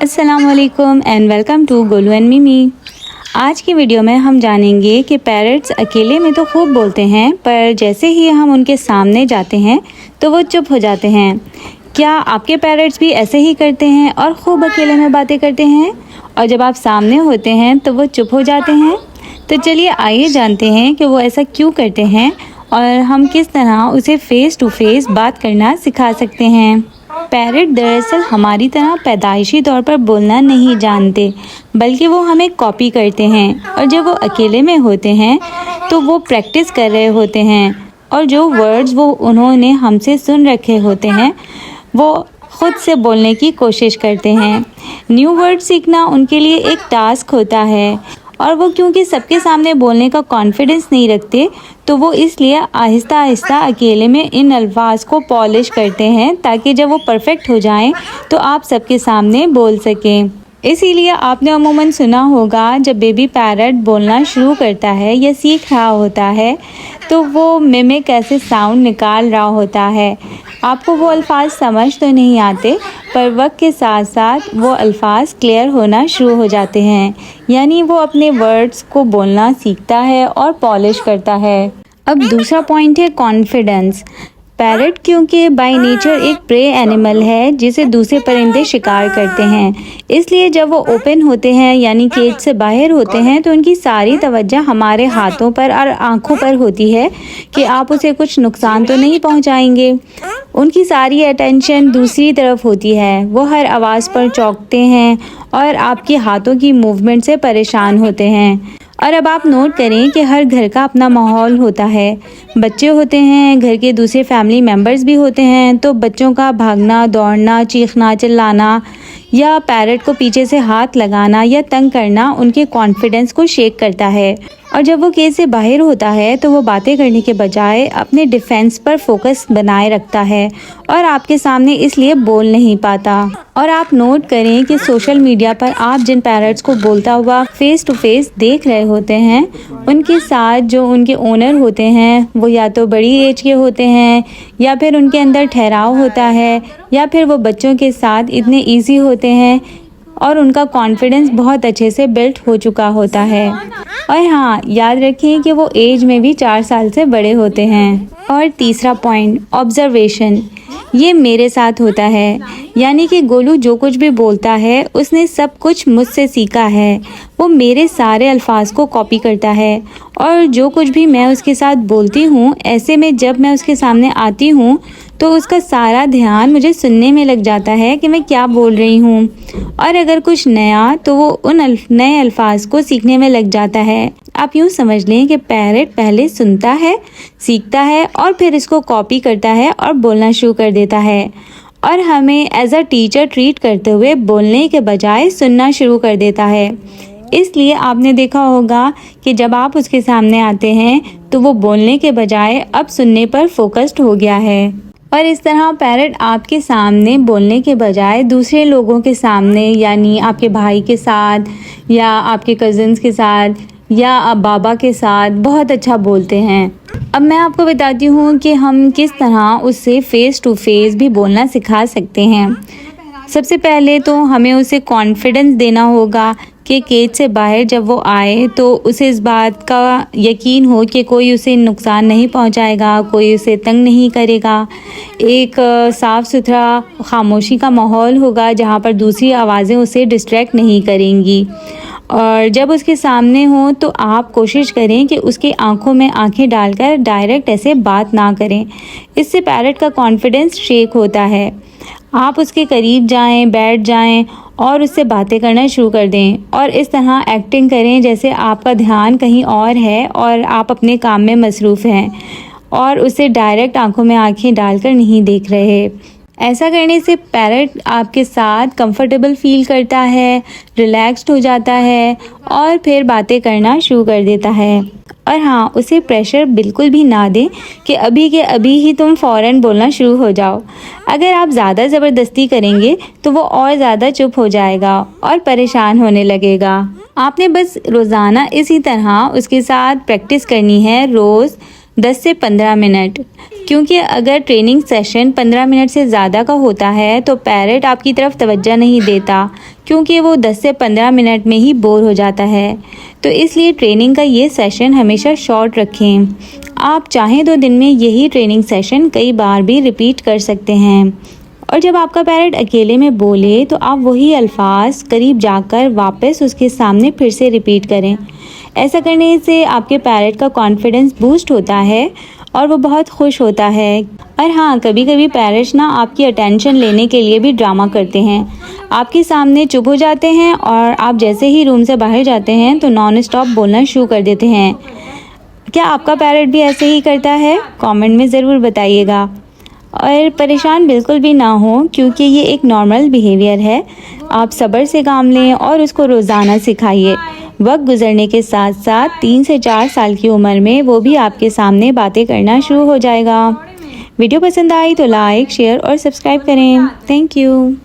अस्सलामुअलैकुम and welcome to Golu and Mimi. आज की वीडियो में हम जानेंगे कि पैरट्स अकेले में तो खूब बोलते हैं, पर जैसे ही हम उनके सामने जाते हैं तो वो चुप हो जाते हैं। क्या आपके पैरट्स भी ऐसे ही करते हैं और खूब अकेले में बातें करते हैं, और जब आप सामने होते हैं तो वो चुप हो जाते हैं? तो चलिए आइए जानते हैं कि वो ऐसा क्यों करते हैं और हम किस तरह उसे फेस टू फेस बात करना सिखा सकते हैं। पैरट दरअसल हमारी तरह पैदाइशी तौर पर बोलना नहीं जानते, बल्कि वो हमें कॉपी करते हैं, और जब वो अकेले में होते हैं तो वो प्रैक्टिस कर रहे होते हैं, और जो वर्ड्स वो उन्होंने हमसे सुन रखे होते हैं वो खुद से बोलने की कोशिश करते हैं। न्यू वर्ड सीखना उनके लिए एक टास्क होता है, और वो क्योंकि सबके सामने बोलने का कॉन्फिडेंस नहीं रखते, तो वो इसलिए आहिस्ता आहिस्ता अकेले में इन अल्फाज को पॉलिश करते हैं, ताकि जब वो परफेक्ट हो जाएं तो आप सबके सामने बोल सकें। इसीलिए आपने अमूमन सुना होगा, जब बेबी पैरट बोलना शुरू करता है या सीख रहा होता है तो वो मिमिक ऐसे साउंड निकाल रहा होता है। आपको वो अल्फाज समझ तो नहीं आते, पर वक्त के साथ साथ वो अल्फाज क्लियर होना शुरू हो जाते हैं, यानी वो अपने वर्ड्स को बोलना सीखता है और पॉलिश करता है। अब दूसरा पॉइंट है कॉन्फिडेंस। पैरट क्योंकि बाय नेचर एक प्रे एनिमल है जिसे दूसरे परिंदे शिकार करते हैं, इसलिए जब वो ओपन होते हैं यानी केज से बाहर होते हैं तो उनकी सारी तवज्जो हमारे हाथों पर और आंखों पर होती है कि आप उसे कुछ नुकसान तो नहीं पहुंचाएंगे। उनकी सारी अटेंशन दूसरी तरफ होती है। वो हर आवाज़ पर चौंकते हैं और आपके हाथों की मूवमेंट से परेशान होते हैं। और अब आप नोट करें कि हर घर का अपना माहौल होता है। बच्चे होते हैं, घर के दूसरे फैमिली मेम्बर्स भी होते हैं, तो बच्चों का भागना, दौड़ना, चीखना, चिल्लाना या पैरट को पीछे से हाथ लगाना या तंग करना उनके कॉन्फिडेंस को शेक करता है। और जब वो केज से बाहर होता है तो वो बातें करने के बजाय अपने डिफेंस पर फोकस बनाए रखता है और आपके सामने इसलिए बोल नहीं पाता। और आप नोट करें कि सोशल मीडिया पर आप जिन पैरट्स को बोलता हुआ फेस टू फेस देख रहे होते हैं, उनके साथ जो उनके ओनर होते हैं वो या तो बड़ी एज के होते हैं, या फिर उनके अंदर ठहराव होता है, या फिर वो बच्चों के साथ इतने ईजी होते हैं और उनका कॉन्फिडेंस बहुत अच्छे से बिल्ट हो चुका होता है। और हाँ, याद रखें कि वो एज में भी 4 साल से बड़े होते हैं। और तीसरा पॉइंट, ऑब्जर्वेशन। ये मेरे साथ होता है, यानी कि गोलू जो कुछ भी बोलता है उसने सब कुछ मुझसे सीखा है। वो मेरे सारे अल्फाज को कॉपी करता है, और जो कुछ भी मैं उसके साथ बोलती हूँ, ऐसे में जब मैं उसके सामने आती हूँ तो उसका सारा ध्यान मुझे सुनने में लग जाता है कि मैं क्या बोल रही हूँ, और अगर कुछ नया तो वो उन नए अल्फाज को सीखने में लग जाता है। आप यूँ समझ लें कि पैरट पहले सुनता है, सीखता है, और फिर इसको कॉपी करता है और बोलना शुरू कर देता है, और हमें एज अ टीचर ट्रीट करते हुए बोलने के बजाय सुनना शुरू कर देता है। इसलिए आपने देखा होगा कि जब आप उसके सामने आते हैं तो वो बोलने के बजाय अब सुनने पर फोकस्ड हो गया है। और इस तरह पैरट आपके सामने बोलने के बजाय दूसरे लोगों के सामने, यानी आपके भाई के साथ या आपके कज़न्स के साथ या बाबा के साथ बहुत अच्छा बोलते हैं। अब मैं आपको बताती हूँ कि हम किस तरह उससे फेस टू फेस भी बोलना सिखा सकते हैं। सबसे पहले तो हमें उसे कॉन्फिडेंस देना होगा कि केज से बाहर जब वो आए तो उसे इस बात का यकीन हो कि कोई उसे नुकसान नहीं पहुंचाएगा, कोई उसे तंग नहीं करेगा। एक साफ़ सुथरा खामोशी का माहौल होगा जहां पर दूसरी आवाज़ें उसे डिस्ट्रैक्ट नहीं करेंगी। और जब उसके सामने हो तो आप कोशिश करें कि उसकी आंखों में आंखें डालकर डायरेक्ट ऐसे बात ना करें। इससे पैरट का कॉन्फिडेंस शेक होता है। आप उसके करीब जाएं, बैठ जाएं और उससे बातें करना शुरू कर दें, और इस तरह एक्टिंग करें जैसे आपका ध्यान कहीं और है और आप अपने काम में मसरूफ़ हैं और उसे डायरेक्ट आंखों में आंखें डालकर नहीं देख रहे। ऐसा करने से पैरट आपके साथ कंफर्टेबल फील करता है, रिलैक्स्ड हो जाता है और फिर बातें करना शुरू कर देता है। और हाँ, उसे प्रेशर बिल्कुल भी ना दें कि अभी के अभी ही तुम फ़ौरन बोलना शुरू हो जाओ। अगर आप ज़्यादा ज़बरदस्ती करेंगे तो वो और ज़्यादा चुप हो जाएगा और परेशान होने लगेगा। आपने बस रोज़ाना इसी तरह उसके साथ प्रैक्टिस करनी है। रोज़ 10 से 15 मिनट, क्योंकि अगर ट्रेनिंग सेशन 15 मिनट से ज़्यादा का होता है तो पैरट आपकी तरफ तवज्जो नहीं देता, क्योंकि वो 10 से 15 मिनट में ही बोर हो जाता है। तो इसलिए ट्रेनिंग का ये सेशन हमेशा शॉर्ट रखें। आप चाहें तो दिन में यही ट्रेनिंग सेशन कई बार भी रिपीट कर सकते हैं। और जब आपका पैरट अकेले में बोले तो आप वही अल्फाज करीब जाकर वापस उसके सामने फिर से रिपीट करें। ऐसा करने से आपके पैरट का कॉन्फिडेंस बूस्ट होता है और वो बहुत खुश होता है। और हाँ, कभी कभी पैरट्स ना आपकी अटेंशन लेने के लिए भी ड्रामा करते हैं। आपके सामने चुप हो जाते हैं और आप जैसे ही रूम से बाहर जाते हैं तो नॉन स्टॉप बोलना शुरू कर देते हैं। क्या आपका पैरट भी ऐसे ही करता है? कमेंट में ज़रूर बताइएगा। और परेशान बिल्कुल भी ना हो, क्योंकि ये एक नॉर्मल बिहेवियर है। आप सब्र से काम लें और उसको रोज़ाना सिखाइए। वक्त गुजरने के साथ साथ 3 से 4 साल की उम्र में वो भी आपके सामने बातें करना शुरू हो जाएगा। वीडियो पसंद आई तो लाइक, शेयर और सब्सक्राइब करें। Thank you.